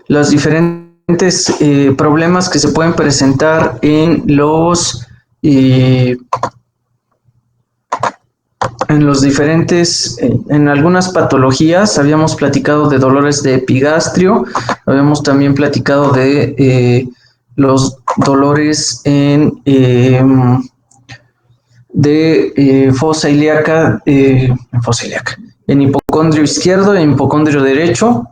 los diferentes problemas que se pueden presentar en en algunas patologías. Habíamos platicado de dolores de epigastrio, habíamos también platicado de los dolores de fosa ilíaca, en hipocondrio izquierdo y en hipocondrio derecho.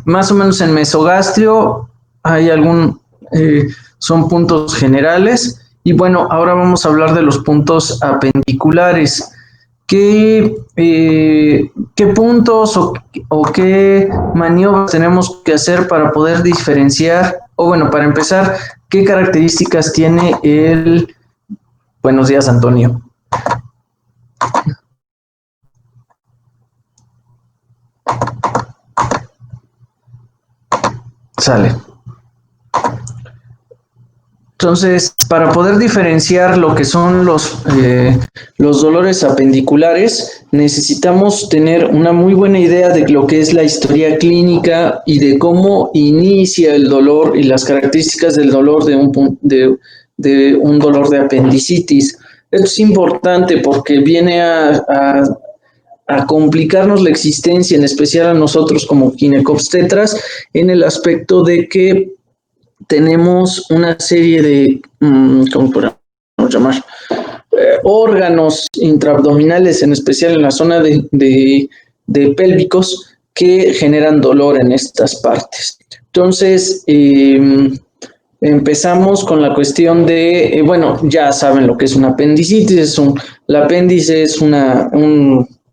Más o menos en mesogastrio hay son puntos generales. Y bueno, ahora vamos a hablar de los puntos apendiculares. ¿Qué puntos o qué maniobras tenemos que hacer para poder diferenciar? O bueno, para empezar, ¿qué características tiene el... Buenos días, Antonio. Sale. Entonces, para poder diferenciar lo que son los dolores apendiculares, necesitamos tener una muy buena idea de lo que es la historia clínica y de cómo inicia el dolor y las características del dolor de un dolor de apendicitis. Esto es importante porque viene a complicarnos la existencia, en especial a nosotros como ginecobstetras, en el aspecto de que tenemos una serie de, ¿cómo podemos llamar? Órganos intraabdominales, en especial en la zona de pélvicos, que generan dolor en estas partes. Entonces, empezamos con la cuestión de, bueno, ya saben lo que es una apendicitis. El apéndice es una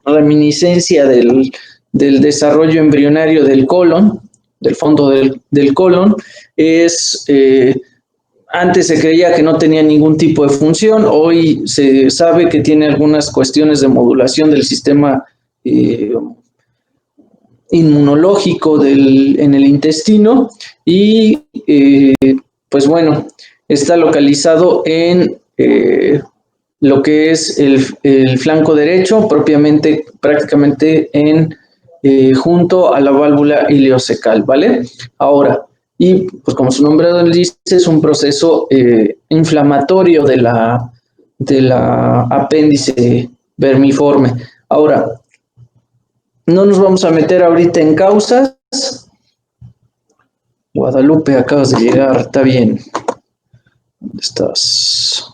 reminiscencia del desarrollo embrionario del colon, del fondo del colon. Antes se creía que no tenía ningún tipo de función, hoy se sabe que tiene algunas cuestiones de modulación del sistema inmunológico en el intestino y pues bueno, está localizado en lo que es el flanco derecho, prácticamente junto a la válvula ileocecal, ¿vale? Ahora, y pues como su nombre lo dice, es un proceso inflamatorio de la apéndice vermiforme. Ahora, no nos vamos a meter ahorita en causas. Guadalupe, acabas de llegar, está bien. ¿Dónde estás?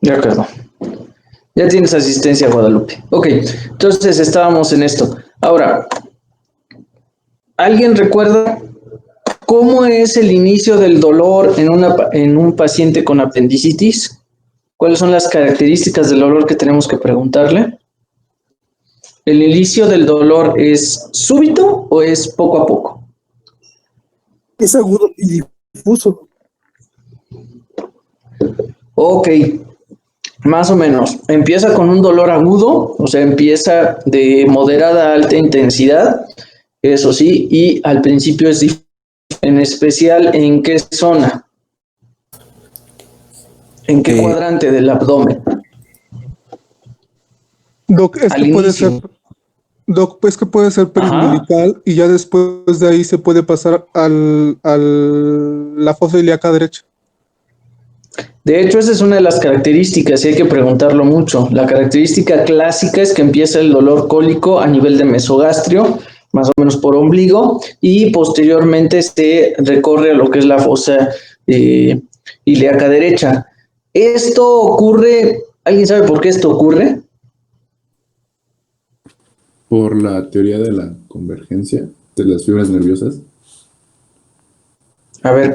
Ya quedó. Ya tienes asistencia, Guadalupe. Ok, entonces estábamos en esto. Ahora, ¿alguien recuerda cómo es el inicio del dolor en un paciente con apendicitis? ¿Cuáles son las características del dolor que tenemos que preguntarle? ¿El inicio del dolor es súbito o es poco a poco? Es agudo y difuso. Ok, más o menos. Empieza con un dolor agudo, o sea, empieza de moderada a alta intensidad, eso sí, y al principio es difícil. En especial, ¿en qué zona? ¿En qué cuadrante del abdomen? Doc, es que puede ser, Doc, pues que puede ser periumbilical y ya después de ahí se puede pasar a la fosa ilíaca derecha. De hecho, esa es una de las características y hay que preguntarlo mucho. La característica clásica es que empieza el dolor cólico a nivel de mesogastrio, más o menos por ombligo, y posteriormente se recorre a lo que es la fosa ilíaca derecha. Esto ocurre, ¿alguien sabe por qué esto ocurre? Por la teoría de la convergencia de las fibras nerviosas. A ver,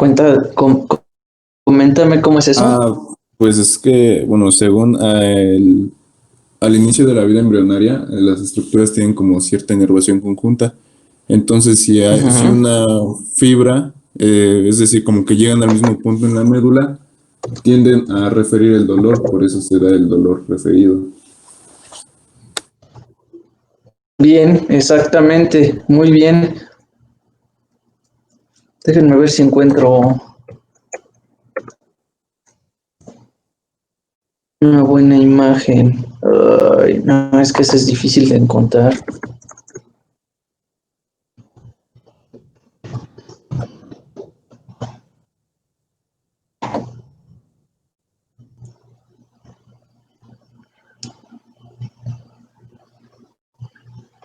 coméntame cómo es eso. Pues es que, bueno, según al inicio de la vida embrionaria, las estructuras tienen como cierta inervación conjunta. Entonces, si una fibra es decir, como que llegan al mismo punto en la médula, tienden a referir el dolor, por eso se da el dolor referido. Bien, exactamente, muy bien. Déjenme ver si encuentro una buena imagen. Ay, no, es que eso es difícil de encontrar.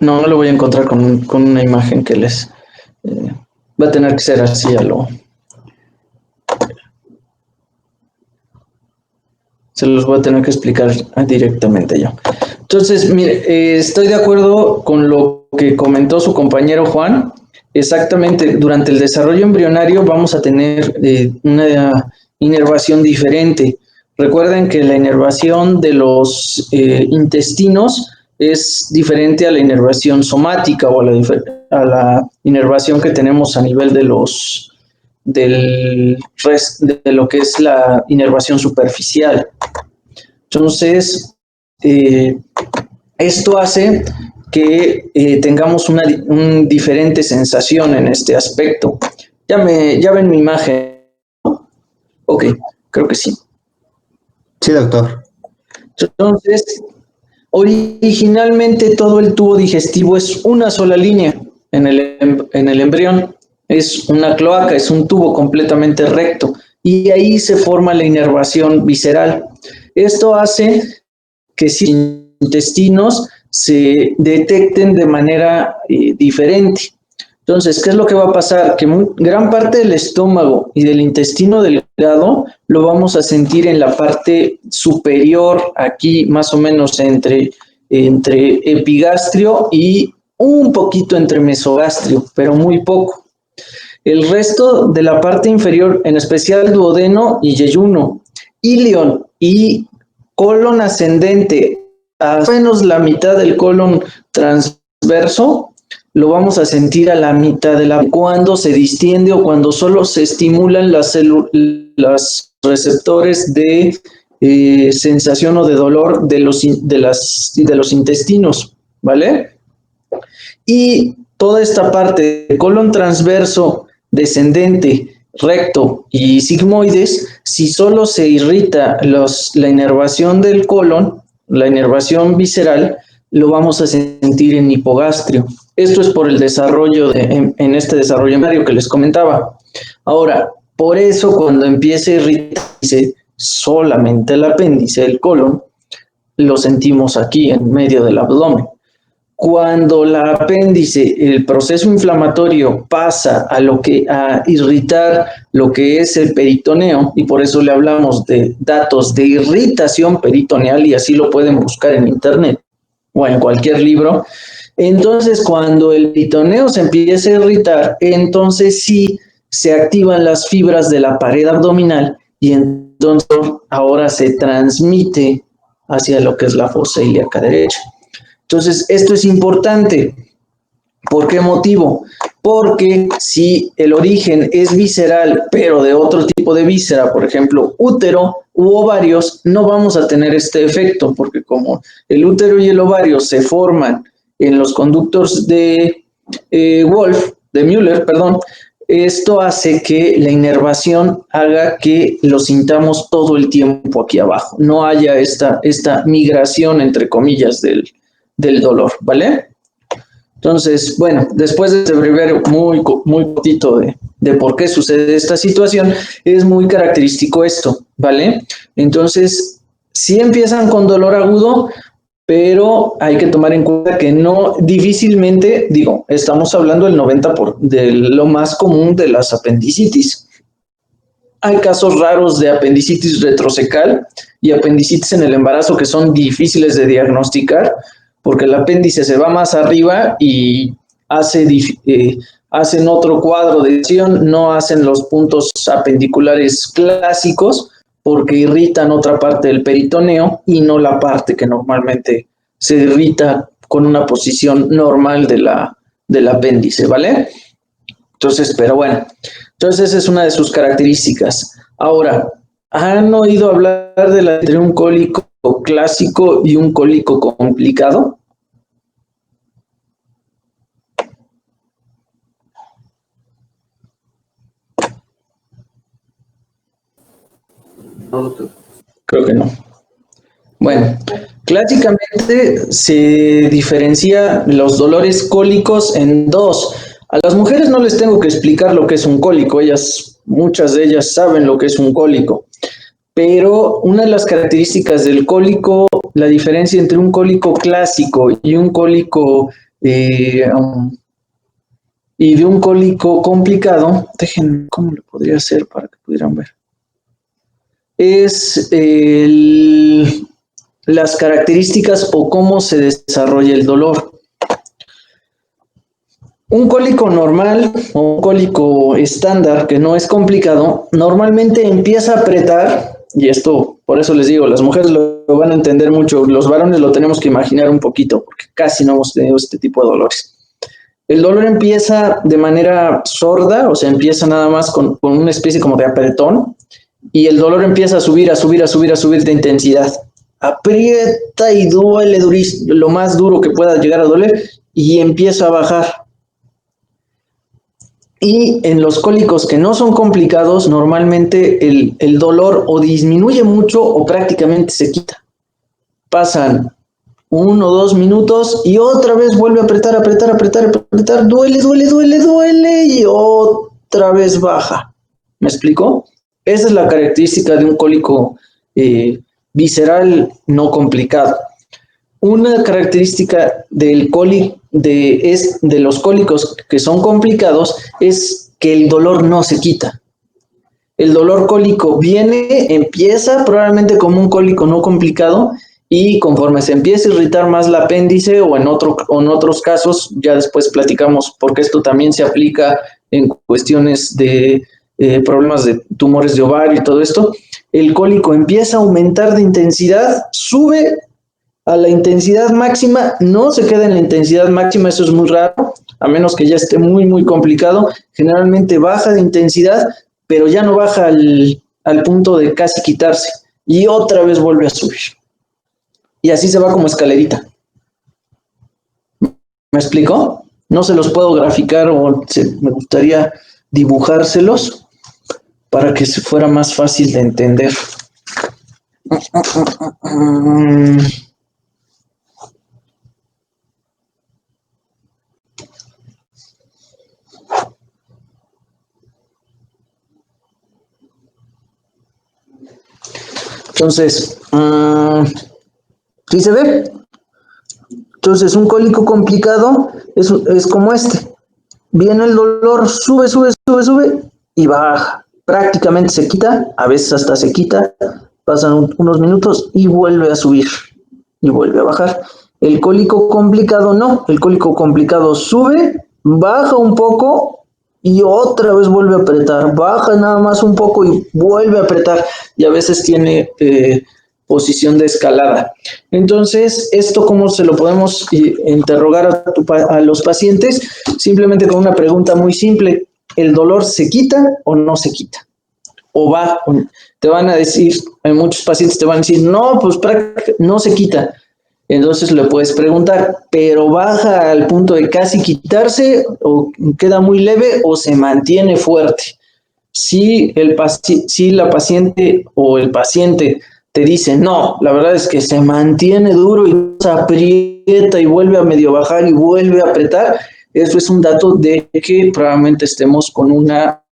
No, no lo voy a encontrar con una imagen que les... va a tener que ser así a lo... Se los voy a tener que explicar directamente yo. Entonces, mire, estoy de acuerdo con lo que comentó su compañero Juan. Exactamente, durante el desarrollo embrionario vamos a tener una inervación diferente. Recuerden que la inervación de los intestinos es diferente a la inervación somática o a la inervación que tenemos a nivel de lo que es la inervación superficial. Entonces, esto hace que tengamos una diferente sensación en este aspecto. Ya ven mi imagen. Ok, creo que sí. Sí, doctor. Entonces, originalmente todo el tubo digestivo es una sola línea en el embrión. Es una cloaca, es un tubo completamente recto. Y ahí se forma la inervación visceral. Esto hace que si intestinos se detecten de manera diferente. Entonces, ¿qué es lo que va a pasar? Que gran parte del estómago y del intestino delgado lo vamos a sentir en la parte superior, aquí más o menos entre epigastrio y un poquito entre mesogastrio, pero muy poco. El resto de la parte inferior, en especial duodeno y yeyuno, ilion y colon ascendente, a menos la mitad del colon transverso, lo vamos a sentir a la mitad cuando se distiende o cuando solo se estimulan los receptores de sensación o de dolor de los intestinos, ¿vale? Y toda esta parte de colon transverso, descendente, recto y sigmoides, si solo se irrita la inervación del colon, la inervación visceral, lo vamos a sentir en hipogastrio. Esto es por el desarrollo en este desarrollo embrionario que les comentaba. Ahora, por eso cuando empiece a irritarse solamente el apéndice, el colon, lo sentimos aquí en medio del abdomen. Cuando el apéndice, el proceso inflamatorio pasa a irritar lo que es el peritoneo, y por eso le hablamos de datos de irritación peritoneal, y así lo pueden buscar en internet o en cualquier libro. Entonces, cuando el peritoneo se empieza a irritar, entonces sí se activan las fibras de la pared abdominal y entonces ahora se transmite hacia lo que es la fosa ilíaca derecha. Entonces, esto es importante. ¿Por qué motivo? Porque si el origen es visceral, pero de otro tipo de víscera, por ejemplo, útero u ovarios, no vamos a tener este efecto, porque como el útero y el ovario se forman en los conductos de Müller, esto hace que la inervación haga que lo sintamos todo el tiempo aquí abajo. No haya esta migración, entre comillas, del dolor, ¿vale? Entonces, bueno, después de este breve muy cortito de por qué sucede esta situación, es muy característico esto, ¿vale? Entonces, sí empiezan con dolor agudo, pero hay que tomar en cuenta que no, difícilmente, estamos hablando del 90% de lo más común de las apendicitis. Hay casos raros de apendicitis retrocecal y apendicitis en el embarazo que son difíciles de diagnosticar, porque el apéndice se va más arriba y hacen otro cuadro de lesión, no hacen los puntos apendiculares clásicos porque irritan otra parte del peritoneo y no la parte que normalmente se irrita con una posición normal del apéndice, ¿vale? Entonces, pero bueno, Entonces, esa es una de sus características. Ahora, ¿han oído hablar entre un cólico clásico y un cólico complicado? No, doctor. Creo que no. Bueno, clásicamente se diferencia los dolores cólicos en dos. A las mujeres no les tengo que explicar lo que es un cólico, muchas de ellas saben lo que es un cólico, pero una de las características del cólico, la diferencia entre un cólico clásico y un cólico y de un cólico complicado, déjenme, ¿cómo lo podría hacer para que pudieran ver? Es las características o cómo se desarrolla el dolor. Un cólico normal o un cólico estándar que no es complicado, normalmente empieza a apretar, y esto por eso les digo, las mujeres lo van a entender mucho, los varones lo tenemos que imaginar un poquito, porque casi no hemos tenido este tipo de dolores. El dolor empieza de manera sorda, o sea, empieza nada más con una especie como de apretón, y el dolor empieza a subir de intensidad. Aprieta y duele durísimo, lo más duro que pueda llegar a doler, y empieza a bajar. Y en los cólicos que no son complicados, normalmente el dolor o disminuye mucho o prácticamente se quita. Pasan 1 o 2 minutos y otra vez vuelve a apretar, duele y otra vez baja. ¿Me explico? Esa es la característica de un cólico visceral no complicado. Una característica de los cólicos que son complicados es que el dolor no se quita. El dolor cólico empieza probablemente como un cólico no complicado y conforme se empieza a irritar más el apéndice o en otros casos, ya después platicamos porque esto también se aplica en cuestiones de problemas de tumores de ovario y todo esto, el cólico empieza a aumentar de intensidad, sube a la intensidad máxima, no se queda en la intensidad máxima, eso es muy raro, a menos que ya esté muy, muy complicado, generalmente baja de intensidad, pero ya no baja al punto de casi quitarse, y otra vez vuelve a subir. Y así se va como escalerita. ¿Me explicó? No se los puedo graficar me gustaría dibujárselos para que se fuera más fácil de entender. Entonces, ¿sí se ve? Entonces, un cólico complicado es como este. Viene el dolor, sube y baja. Prácticamente se quita, a veces hasta se quita, pasan unos minutos y vuelve a subir y vuelve a bajar. El cólico complicado no, el cólico complicado sube, baja un poco y otra vez vuelve a apretar, baja nada más un poco y vuelve a apretar, y a veces tiene posición de escalada. Entonces, ¿esto cómo se lo podemos interrogar a los pacientes? Simplemente con una pregunta muy simple: ¿el dolor se quita o no se quita? O va, te van a decir, muchos pacientes te van a decir, no, pues no se quita. Entonces le puedes preguntar, ¿pero baja al punto de casi quitarse, o queda muy leve, o se mantiene fuerte? Si la paciente o el paciente te dice, no, la verdad es que se mantiene duro y se aprieta y vuelve a medio bajar y vuelve a apretar, eso es un dato de que probablemente estemos con una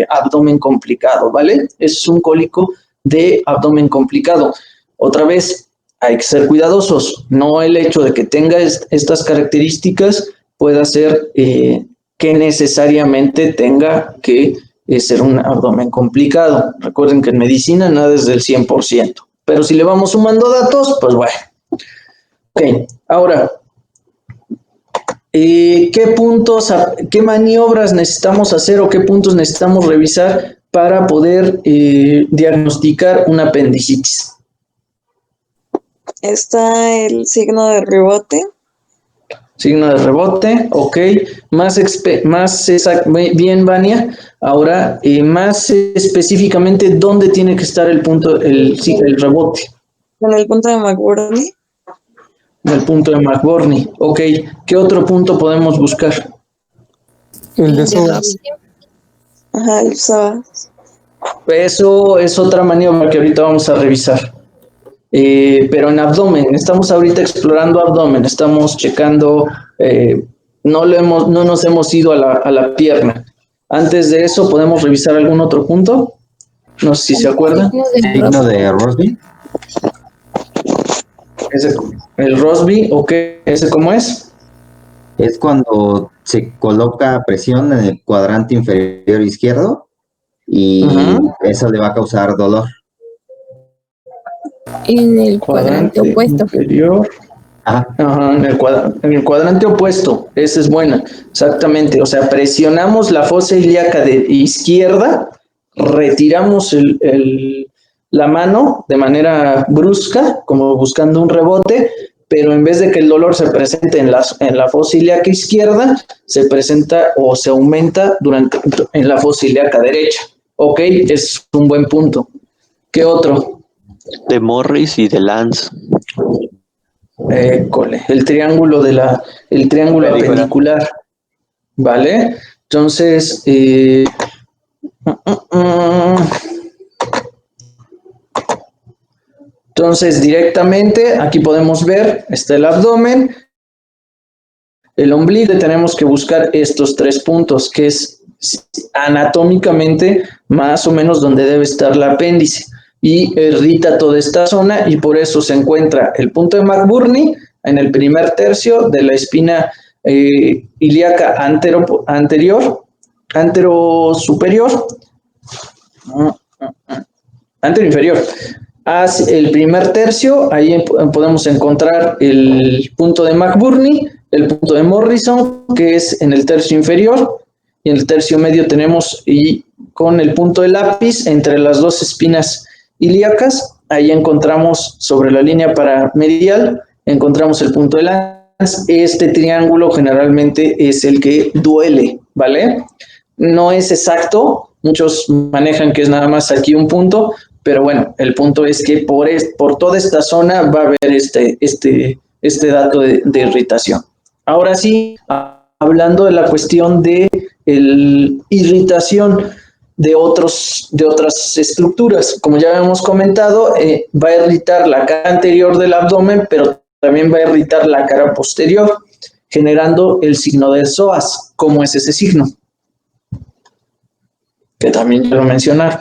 abdomen complicado, ¿vale? Es un cólico de abdomen complicado. Otra vez, hay que ser cuidadosos. No el hecho de que tenga estas características puede hacer que necesariamente tenga que ser un abdomen complicado. Recuerden que en medicina nada es del 100%. Pero si le vamos sumando datos, pues bueno. Ok, ahora, ¿qué maniobras necesitamos hacer o qué puntos necesitamos revisar para poder diagnosticar una apendicitis? Está el signo de rebote. Signo de rebote, ok. Bien, Vania. Ahora, más específicamente, ¿dónde tiene que estar el punto, el rebote? En el punto de McBurney. En el punto de McBurney, ok. ¿Qué otro punto podemos buscar? El de psoas. Ajá, el psoas. Eso es otra maniobra que ahorita vamos a revisar. Pero en abdomen, estamos ahorita explorando abdomen, estamos checando, no nos hemos ido a la pierna. Antes de eso, ¿podemos revisar algún otro punto? No sé si se acuerdan. Signo de Rossby. El Rossby, ok, ¿ese cómo es? Es cuando se coloca presión en el cuadrante inferior izquierdo y eso le va a causar dolor. En el cuadrante opuesto. Inferior. Ajá, en el cuadrante opuesto, esa es buena, exactamente. O sea, presionamos la fosa ilíaca de izquierda, retiramos la mano de manera brusca, como buscando un rebote, pero en vez de que el dolor se presente en la fosa ilíaca izquierda, se presenta o se aumenta en la fosa ilíaca derecha. Ok, es un buen punto. ¿Qué otro? De Morris y de Lance. El triángulo apendicular. ¿Vale? Entonces, directamente aquí podemos ver, está el abdomen, el ombligo, tenemos que buscar estos 3 puntos, que es anatómicamente más o menos donde debe estar el apéndice, y irrita toda esta zona, y por eso se encuentra el punto de McBurney en el primer tercio de la espina ilíaca antero inferior. El primer tercio, ahí podemos encontrar el punto de McBurney, el punto de Morrison, que es en el tercio inferior, y en el tercio medio tenemos, y con el punto de lápiz, entre las 2 espinas ilíacas, ahí encontramos sobre la línea paramedial, encontramos el punto de Lance. Este triángulo generalmente es el que duele, ¿vale? No es exacto, muchos manejan que es nada más aquí un punto, pero bueno, el punto es que por toda esta zona va a haber este dato de irritación. Ahora sí, hablando de la cuestión de irritación de otras estructuras, como ya hemos comentado, va a irritar la cara anterior del abdomen, pero también va a irritar la cara posterior, generando el signo de psoas. ¿Cómo es ese signo? Que también ya lo mencionaron.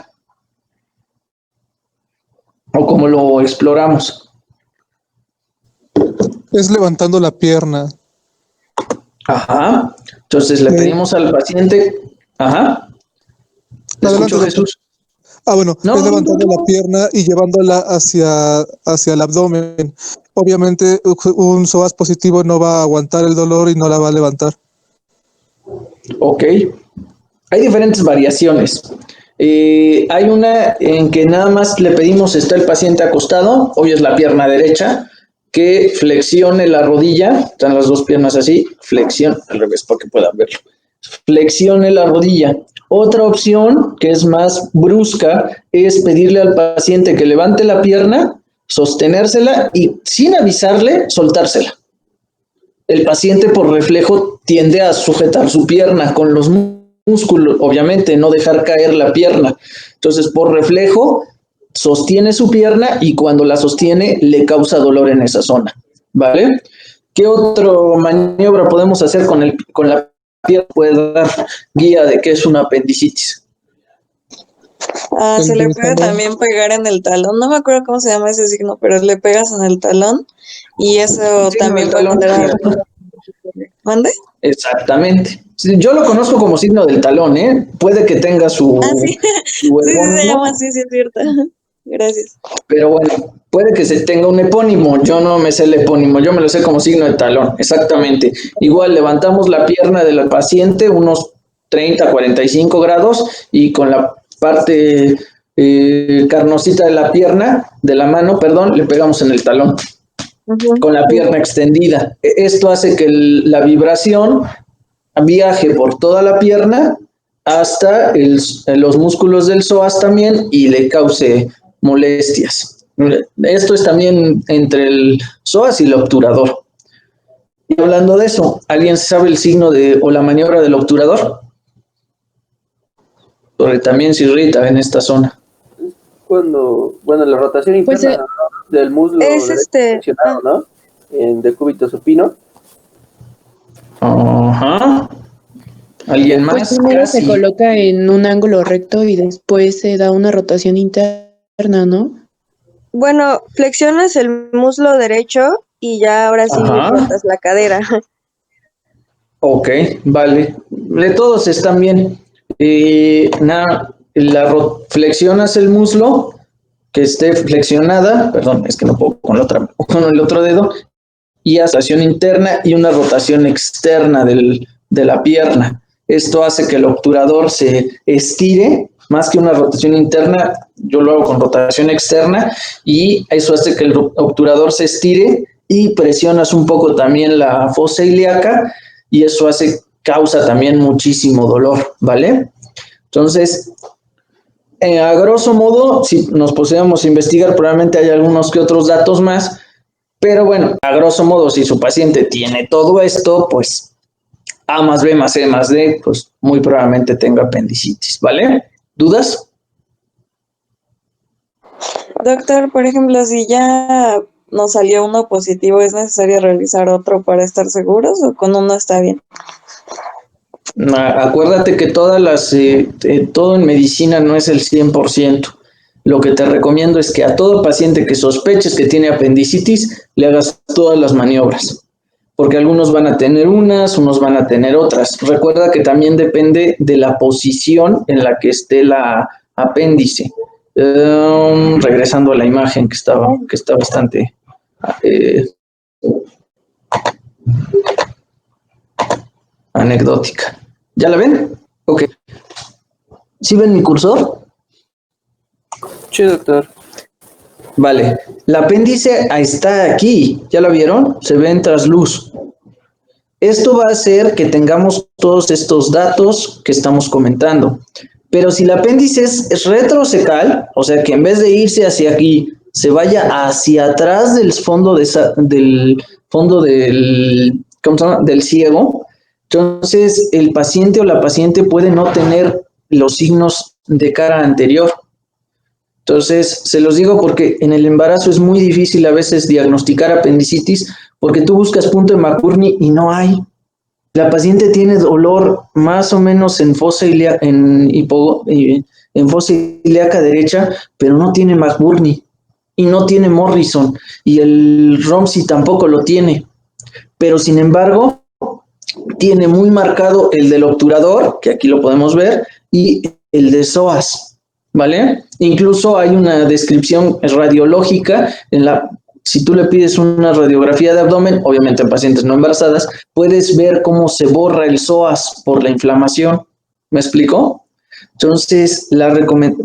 ¿O cómo lo exploramos? Es levantando la pierna. Ajá. Entonces le pedimos al paciente. Ajá. ¿Te escucho, Jesús? Bueno, es levantando la pierna y llevándola hacia el abdomen. Obviamente, un psoas positivo no va a aguantar el dolor y no la va a levantar. Ok. Hay diferentes variaciones. Hay una en que nada más le pedimos, está el paciente acostado, hoy es la pierna derecha, que flexione la rodilla, están las 2 piernas así, flexión, al revés para que puedan verlo, flexione la rodilla. Otra opción que es más brusca es pedirle al paciente que levante la pierna, sostenérsela y sin avisarle, soltársela. El paciente por reflejo tiende a sujetar su pierna con los músculos, obviamente, no dejar caer la pierna. Entonces, por reflejo, sostiene su pierna y cuando la sostiene, le causa dolor en esa zona, ¿vale? ¿Qué otra maniobra podemos hacer con la pierna? Puede dar guía de qué es una apendicitis. Se le puede también pegar en el talón. No me acuerdo cómo se llama ese signo, pero le pegas en el talón y eso también puede generar. ¿Mande? Exactamente. Yo lo conozco como signo del talón, ¿eh? Puede que tenga su... Sí, sí se llama así, sí es cierto. Gracias. Pero bueno, puede que se tenga un epónimo. Yo no me sé el epónimo, yo me lo sé como signo de talón. Exactamente. Igual levantamos la pierna del paciente unos 30, 45 grados y con la parte carnosita de la pierna, de la mano, perdón, le pegamos en el talón. con la pierna extendida. Esto hace que la vibración viaje por toda la pierna hasta los músculos del psoas también y le cause molestias. Esto es también entre el psoas y el obturador. Y hablando de eso, ¿alguien sabe el signo o la maniobra del obturador? Porque también se irrita en esta zona. Cuando, la rotación interna del muslo es flexionado, ¿no? En decúbito supino. Ajá. ¿Alguien más? Pues primero se coloca en un ángulo recto y después se da una rotación interna, ¿no? Bueno, flexionas el muslo derecho y ya ahora sí rotas la cadera. Ok, vale. De todos están bien. Flexionas el muslo, que esté flexionada, perdón, es que no puedo con el otro dedo, y rotación interna y una rotación externa de la pierna. Esto hace que el obturador se estire, más que una rotación interna, yo lo hago con rotación externa, y eso hace que el obturador se estire y presionas un poco también la fosa ilíaca, y eso causa también muchísimo dolor, ¿vale? Entonces, a grosso modo, si nos pusiéramos a investigar, probablemente hay algunos que otros datos más, pero bueno, a grosso modo, si su paciente tiene todo esto, pues A más B más C más D, pues muy probablemente tenga apendicitis, ¿vale? ¿Dudas? Doctor, por ejemplo, si ya nos salió uno positivo, ¿es necesario realizar otro para estar seguros o con uno está bien? Acuérdate que todo en medicina no es el 100%. Lo que te recomiendo es que a todo paciente que sospeches que tiene apendicitis, le hagas todas las maniobras. Porque algunos van a tener unos van a tener otras. Recuerda que también depende de la posición en la que esté la apéndice. Regresando a la imagen que está bastante... anecdótica. ¿Ya la ven? Ok. ¿Sí ven mi cursor? Sí, doctor. Vale. El apéndice está aquí. ¿Ya la vieron? Se ve en trasluz. Esto va a hacer que tengamos todos estos datos que estamos comentando. Pero si el apéndice es retrocecal, o sea que en vez de irse hacia aquí, se vaya hacia atrás del fondo del ciego, entonces el paciente o la paciente puede no tener los signos de cara anterior. Entonces, se los digo porque en el embarazo es muy difícil a veces diagnosticar apendicitis porque tú buscas punto de McBurney y no hay. La paciente tiene dolor más o menos en fosa ilíaca derecha, pero no tiene McBurney y no tiene Morrison y el Romsey tampoco lo tiene. Pero sin embargo, tiene muy marcado el del obturador, que aquí lo podemos ver, y el de psoas, ¿vale? Incluso hay una descripción radiológica si tú le pides una radiografía de abdomen, obviamente en pacientes no embarazadas, puedes ver cómo se borra el psoas por la inflamación. ¿Me explico? Entonces,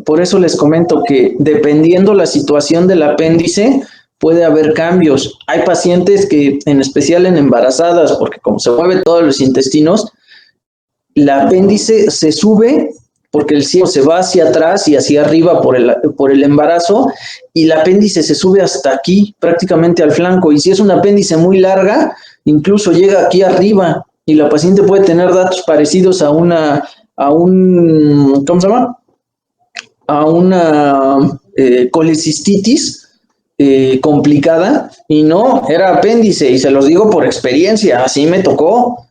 por eso les comento que dependiendo la situación del apéndice, puede haber cambios. Hay pacientes que, en especial en embarazadas, porque como se mueve todos los intestinos, el apéndice se sube porque el ciego se va hacia atrás y hacia arriba por el embarazo, y el apéndice se sube hasta aquí, prácticamente al flanco, y si es un apéndice muy larga, incluso llega aquí arriba, y la paciente puede tener datos parecidos a una colecistitis complicada, y no, era apéndice, y se los digo por experiencia, así me tocó.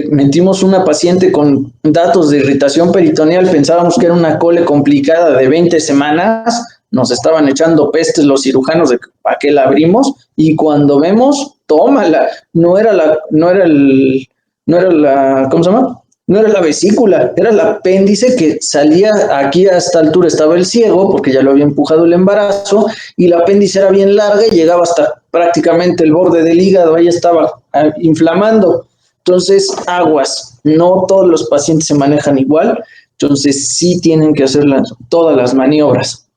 Metimos una paciente con datos de irritación peritoneal, pensábamos que era una cole complicada de 20 semanas, nos estaban echando pestes los cirujanos de para qué la abrimos, y cuando vemos, tómala, no era la vesícula, era el apéndice que salía aquí a esta altura, estaba el ciego, porque ya lo había empujado el embarazo, y la apéndice era bien larga y llegaba hasta prácticamente el borde del hígado, ahí estaba inflamando. Entonces, aguas, no todos los pacientes se manejan igual, entonces sí tienen que hacer todas las maniobras.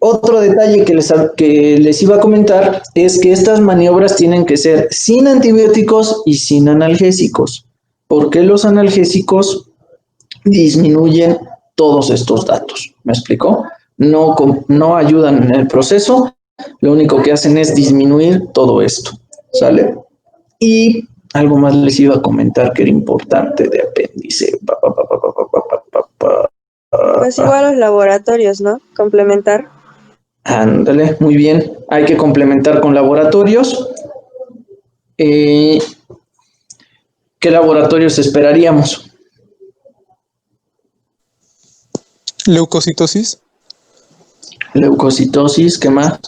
Otro detalle que les iba a comentar es que estas maniobras tienen que ser sin antibióticos y sin analgésicos, porque los analgésicos disminuyen todos estos datos. ¿Me explicó? No ayudan en el proceso, lo único que hacen es disminuir todo esto. ¿Sale? Y algo más les iba a comentar que era importante de apéndice. Pues igual los laboratorios, ¿no? Complementar. Ándale, muy bien. Hay que complementar con laboratorios. ¿Qué laboratorios esperaríamos? Leucocitosis. Leucocitosis, ¿qué más?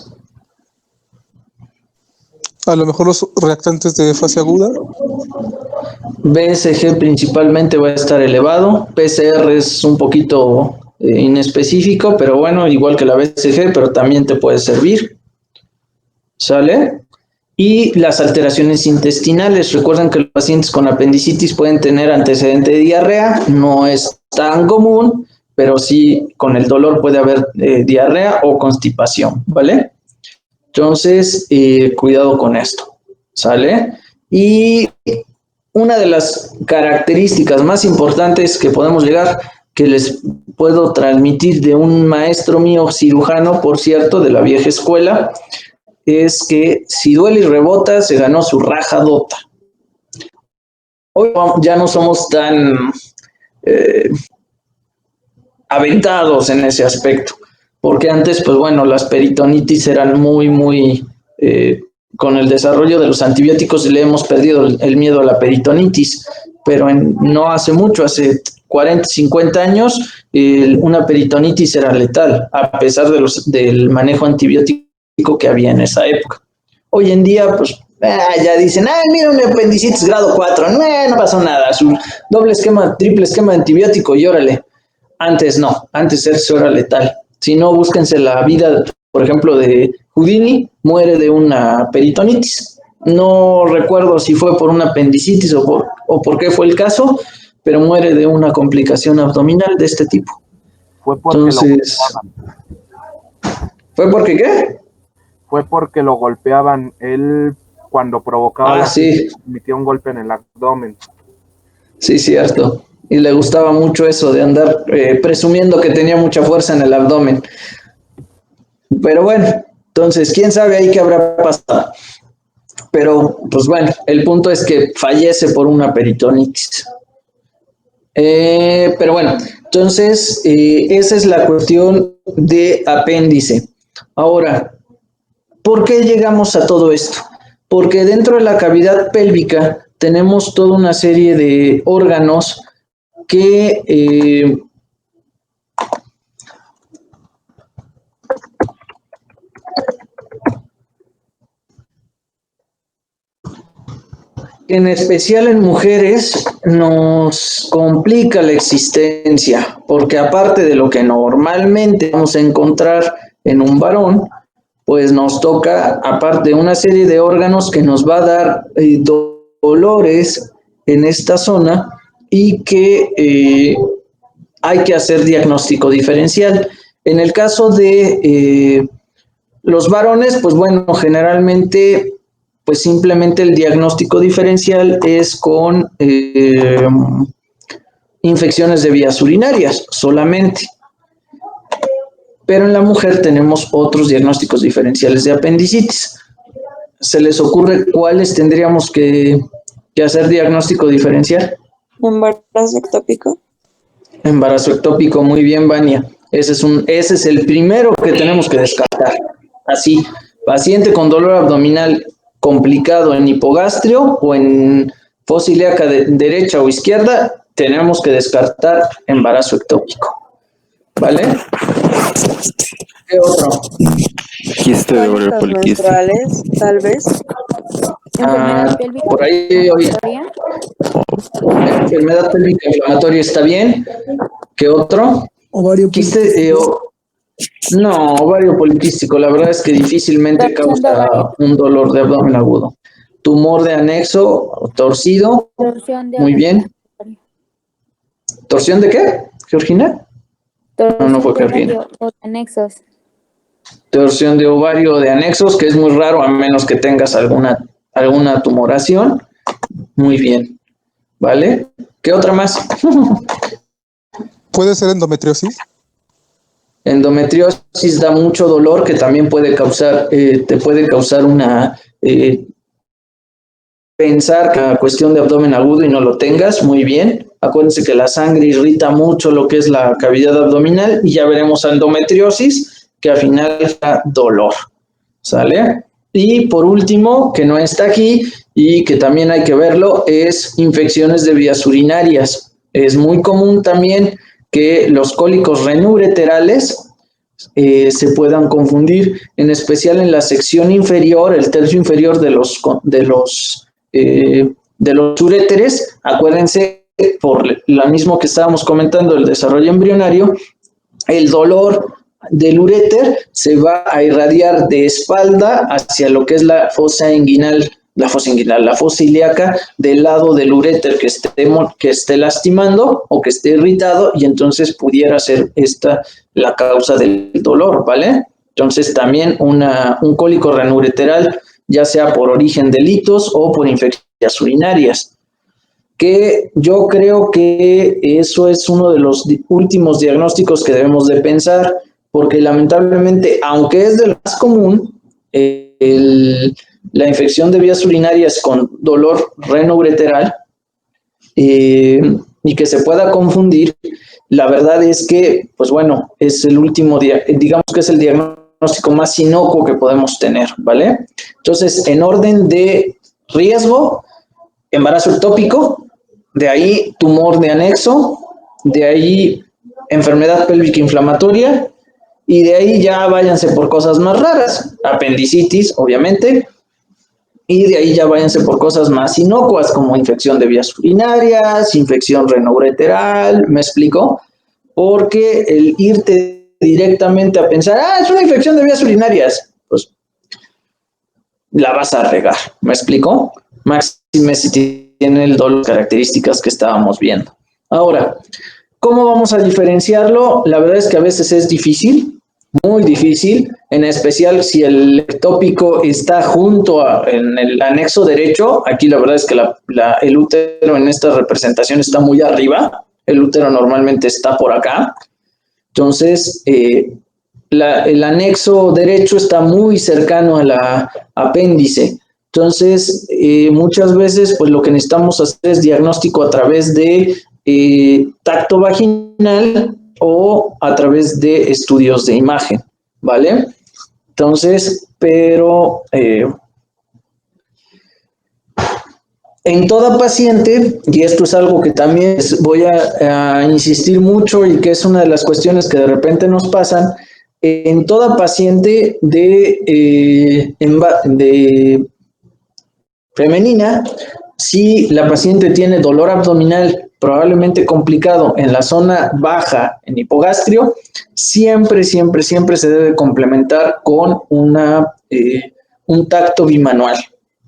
A lo mejor los reactantes de fase aguda. BSG principalmente va a estar elevado. PCR es un poquito inespecífico, pero bueno, igual que la BCG, pero también te puede servir. ¿Sale? Y las alteraciones intestinales. Recuerden que los pacientes con apendicitis pueden tener antecedente de diarrea. No es tan común, pero sí con el dolor puede haber diarrea o constipación, ¿vale? Entonces, cuidado con esto, ¿sale? Y una de las características más importantes que podemos llegar, que les puedo transmitir de un maestro mío cirujano, por cierto, de la vieja escuela, es que si duele y rebota, se ganó su rajadota. Hoy ya no somos tan aventados en ese aspecto, porque antes, pues bueno, las peritonitis eran muy, con el desarrollo de los antibióticos le hemos perdido el miedo a la peritonitis, pero no hace mucho, hace 40, 50 años, una peritonitis era letal, a pesar del manejo antibiótico que había en esa época. Hoy en día, pues, ya dicen, mira, un apendicitis grado 4, no pasó nada, su doble esquema, triple esquema de antibiótico y órale. Antes no, antes eso era letal. Si no, búsquense la vida, por ejemplo, de Houdini, muere de una peritonitis. No recuerdo si fue por una apendicitis o por qué fue el caso, pero muere de una complicación abdominal de este tipo. Fue porque entonces, ¿fue porque qué? Fue porque lo golpeaban. Él, cuando provocaba sí, emitía un golpe en el abdomen. Sí, cierto. Y le gustaba mucho eso de andar presumiendo que tenía mucha fuerza en el abdomen. Pero bueno, entonces, ¿quién sabe ahí qué habrá pasado? Pero, pues bueno, el punto es que fallece por una peritonitis. Pero bueno, entonces, esa es la cuestión de apéndice. Ahora, ¿por qué llegamos a todo esto? Porque dentro de la cavidad pélvica tenemos toda una serie de órganos que en especial en mujeres nos complica la existencia, porque aparte de lo que normalmente vamos a encontrar en un varón, pues nos toca, aparte de una serie de órganos que nos va a dar dolores en esta zona y que hay que hacer diagnóstico diferencial. En el caso de los varones, pues bueno, generalmente, pues simplemente el diagnóstico diferencial es con infecciones de vías urinarias solamente. Pero en la mujer tenemos otros diagnósticos diferenciales de apendicitis. ¿Se les ocurre cuáles tendríamos que hacer diagnóstico diferencial? Embarazo ectópico. Embarazo ectópico, muy bien, Vania. Ese es el primero que tenemos que descartar. Así, paciente con dolor abdominal complicado en hipogastrio o en fosa ilíaca derecha o izquierda, tenemos que descartar embarazo ectópico. ¿Vale? ¿Qué otro? Quiste de ovario poliquístico. Menstruales, tal vez. Por ahí, oye. Enfermedad pélvica inflamatoria está bien. ¿Qué otro? Ovario poliquístico. No, ovario poliquístico, la verdad es que difícilmente causa un dolor de abdomen agudo. Tumor de anexo torcido. Muy bien. ¿Torsión de qué, Georgina? No fue Georgina. Anexos. torsión de ovario de anexos, que es muy raro a menos que tengas alguna tumoración. Muy bien, ¿vale? ¿Qué otra más? ¿Puede ser endometriosis? Endometriosis da mucho dolor, que también puede causar, te puede causar una, pensar que la cuestión de abdomen agudo y no lo tengas. Muy bien. Acuérdense que la sangre irrita mucho lo que es la cavidad abdominal y ya veremos endometriosis, que al final da dolor. ¿Sale? Y por último, que no está aquí y que también hay que verlo, es infecciones de vías urinarias. Es muy común también que los cólicos renoureterales se puedan confundir, en especial en la sección inferior, el tercio inferior de los uréteres. Acuérdense, por lo mismo que estábamos comentando, el desarrollo embrionario, el dolor del uréter se va a irradiar de espalda hacia lo que es la fosa inguinal, la fosa ilíaca del lado del uréter que esté lastimando o que esté irritado, y entonces pudiera ser esta la causa del dolor, ¿vale? Entonces también un cólico renoureteral, ya sea por origen de litos o por infecciones urinarias, que yo creo que eso es uno de los últimos diagnósticos que debemos de pensar, porque lamentablemente, aunque es de lo más común, la infección de vías urinarias con dolor renoureteral, y que se pueda confundir, la verdad es que, pues bueno, es el último, digamos que es el diagnóstico más inocuo que podemos tener, ¿vale? Entonces, en orden de riesgo, embarazo ectópico, de ahí tumor de anexo, de ahí enfermedad pélvica inflamatoria, y de ahí ya váyanse por cosas más raras, apendicitis, obviamente, y de ahí ya váyanse por cosas más inocuas, como infección de vías urinarias, infección renoureteral. ¿Me explico? Porque el irte directamente a pensar, es una infección de vías urinarias, pues la vas a regar. ¿Me explico? Máxime si tiene el dolor, características que estábamos viendo. Ahora, ¿cómo vamos a diferenciarlo? La verdad es que a veces es difícil, muy difícil, en especial si el ectópico está en el anexo derecho. Aquí la verdad es que el útero en esta representación está muy arriba, el útero normalmente está por acá. Entonces, el anexo derecho está muy cercano a la apéndice. Entonces, muchas veces, pues lo que necesitamos hacer es diagnóstico a través de tacto vaginal o a través de estudios de imagen, ¿vale? Entonces, pero en toda paciente, y esto es algo que también voy a insistir mucho y que es una de las cuestiones que de repente nos pasan, en toda paciente de femenina, si la paciente tiene dolor abdominal probablemente complicado en la zona baja, en hipogastrio, siempre se debe complementar con un tacto bimanual,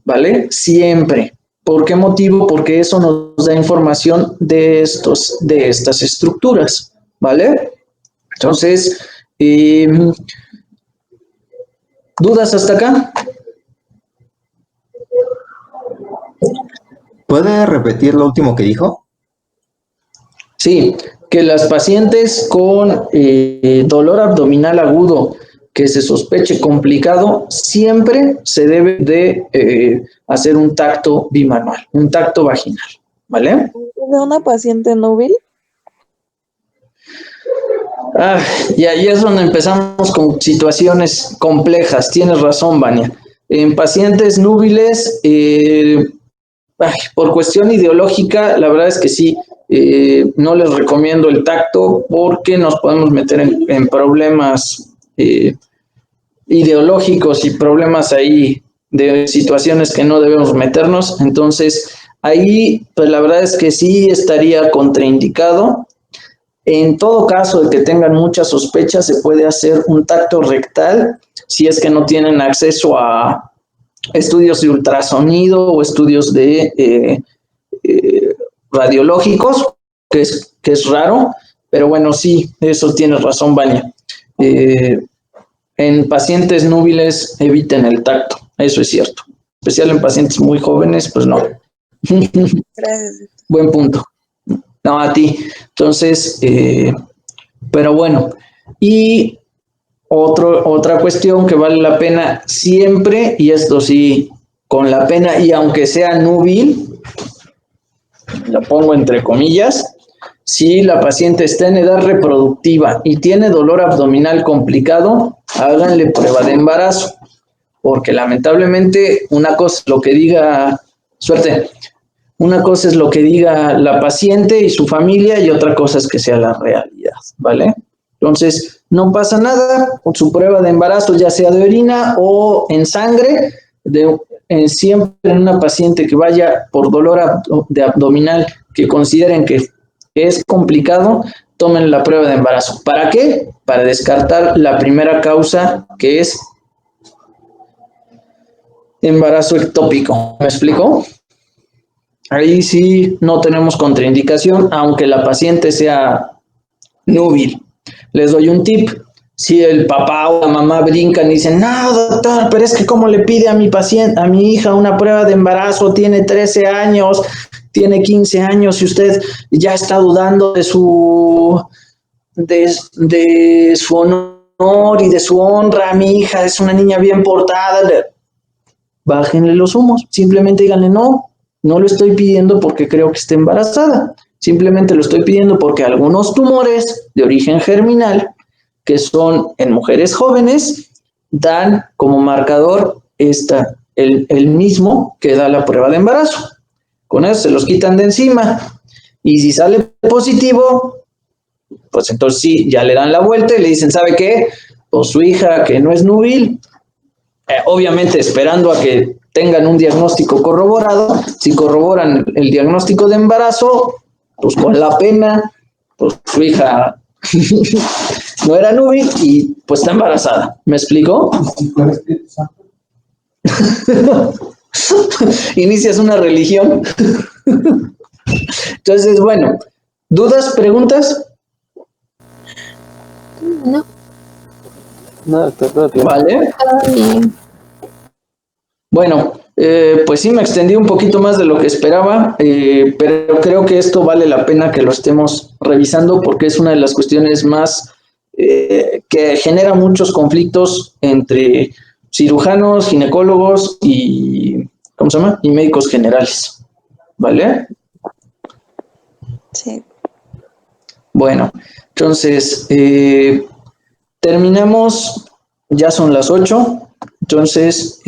¿vale? Siempre. ¿Por qué motivo? Porque eso nos da información de estas estructuras, ¿vale? Entonces, ¿dudas hasta acá? ¿Puede repetir lo último que dijo? Sí, que las pacientes con dolor abdominal agudo que se sospeche complicado, siempre se debe de hacer un tacto bimanual, un tacto vaginal, ¿vale? ¿De una paciente núbil? Y ahí es donde empezamos con situaciones complejas. Tienes razón, Vania. En pacientes núbiles, por cuestión ideológica, la verdad es que sí, no les recomiendo el tacto porque nos podemos meter en problemas ideológicos y problemas ahí de situaciones que no debemos meternos. Entonces, ahí, pues la verdad es que sí estaría contraindicado. En todo caso de que tengan mucha sospecha, se puede hacer un tacto rectal si es que no tienen acceso a estudios de ultrasonido o estudios de radiológicos, que es raro, pero bueno, sí, eso tienes razón, Vania. en pacientes núbiles eviten el tacto, eso es cierto. Especial en pacientes muy jóvenes, pues no. Gracias. Buen punto. No, a ti. Entonces, pero bueno. Y otra cuestión que vale la pena siempre, y esto sí, con la pena, y aunque sea núbil, lo pongo entre comillas, si la paciente está en edad reproductiva y tiene dolor abdominal complicado, háganle prueba de embarazo, porque lamentablemente una cosa es lo que diga, suerte, una cosa es lo que diga la paciente y su familia y otra cosa es que sea la realidad, ¿vale? Entonces, no pasa nada con su prueba de embarazo, ya sea de orina o en sangre, siempre en una paciente que vaya por dolor de abdominal que consideren que es complicado, tomen la prueba de embarazo. ¿Para qué? Para descartar la primera causa, que es embarazo ectópico. ¿Me explico? Ahí sí no tenemos contraindicación, aunque la paciente sea núbil. Les doy un tip. Si el papá o la mamá brincan y dicen, no, doctor, pero es que cómo le pide a mi paciente, a mi hija una prueba de embarazo, tiene 13 años, tiene 15 años y usted ya está dudando de su honor y de su honra, mi hija es una niña bien portada, bájenle los humos, simplemente díganle, no lo estoy pidiendo porque creo que está embarazada, simplemente lo estoy pidiendo porque algunos tumores de origen germinal que son en mujeres jóvenes, dan como marcador el mismo que da la prueba de embarazo. Con eso se los quitan de encima. Y si sale positivo, pues entonces sí, ya le dan la vuelta y le dicen, ¿sabe qué? Pues su hija que no es núbil, obviamente esperando a que tengan un diagnóstico corroborado, si corroboran el diagnóstico de embarazo, pues con la pena, pues su hija no era núbil y pues está embarazada. ¿Me explico? Inicias una religión. Entonces, bueno, ¿dudas, preguntas? No. No, doctor, todo bien. Vale. Bueno, pues sí me extendí un poquito más de lo que esperaba, pero creo que esto vale la pena que lo estemos revisando porque es una de las cuestiones más que genera muchos conflictos entre cirujanos, ginecólogos y, ¿cómo se llama? Y médicos generales, ¿vale? Sí. Bueno, entonces, terminamos, ya son las 8, entonces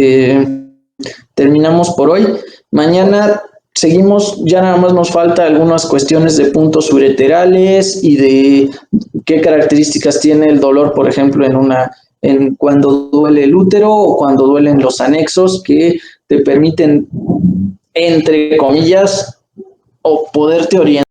terminamos por hoy. Mañana seguimos, ya nada más nos falta algunas cuestiones de puntos ureterales y de qué características tiene el dolor, por ejemplo, en cuando duele el útero o cuando duelen los anexos que te permiten, entre comillas, o poderte orientar